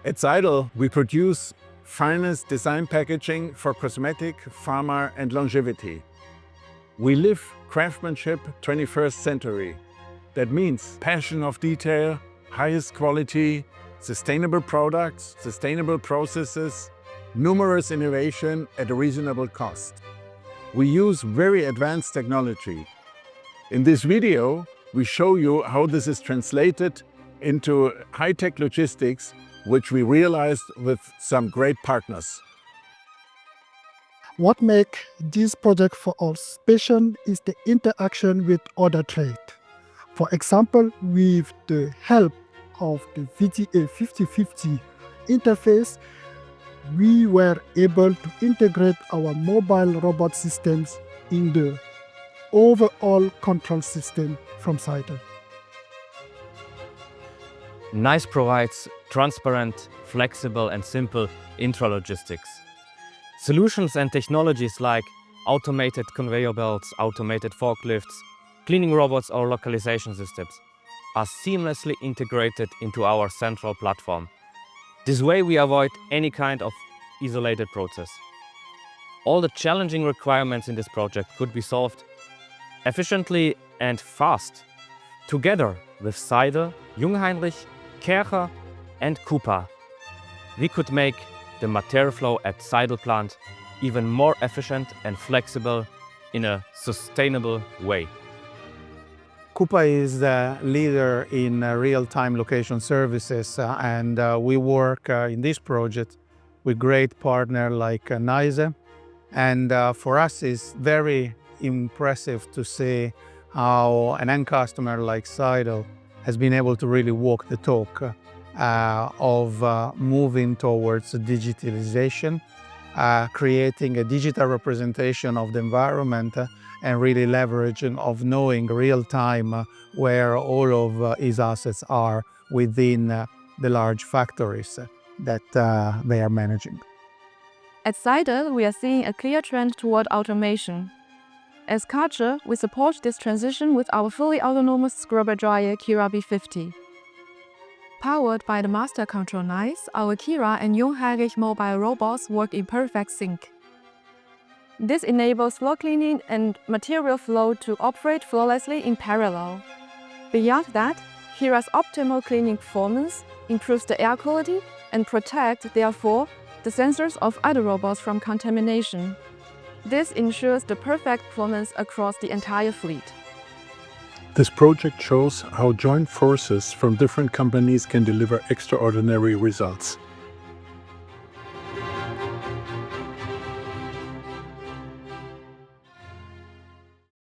At Seidel, we produce finest design packaging for cosmetic, pharma, and longevity. We live craftsmanship 21st century. That means passion of detail, highest quality, sustainable products, sustainable processes, numerous innovation at a reasonable cost. We use very advanced technology. In this video, we show you how this is translated into high-tech logistics, which we realized with some great partners. What makes this project for us special is the interaction with other trade. For example, with the help of the VTA 50/50 interface, we were able to integrate our mobile robot systems in the overall control system from Seidel. NAiSE provides transparent, flexible and simple intralogistics. Solutions and technologies like automated conveyor belts, automated forklifts, cleaning robots or localization systems are seamlessly integrated into our central platform. This way we avoid any kind of isolated process. All the challenging requirements in this project could be solved efficiently and fast, together with Seidel, Jungheinrich, Kercher and Cooper. We could make the material flow at Seidel plant even more efficient and flexible in a sustainable way. Cooper is the leader in real-time location services, and we work in this project with great partners like NAiSE. And for us, it's very impressive to see how an end customer like Seidel has been able to really walk the talk of moving towards digitalization, creating a digital representation of the environment, and really leveraging of knowing real time where all of his assets are within the large factories that they are managing. At Seidel, we are seeing a clear trend toward automation. As Karcher, we support this transition with our fully autonomous scrubber dryer Kira B50. Powered by the master control NAiSE, our Kira and Jungheinrich mobile robots work in perfect sync. This enables floor cleaning and material flow to operate flawlessly in parallel. Beyond that, Kira's optimal cleaning performance improves the air quality and protects, therefore, the sensors of other robots from contamination. This ensures the perfect performance across the entire fleet. This project shows how joint forces from different companies can deliver extraordinary results.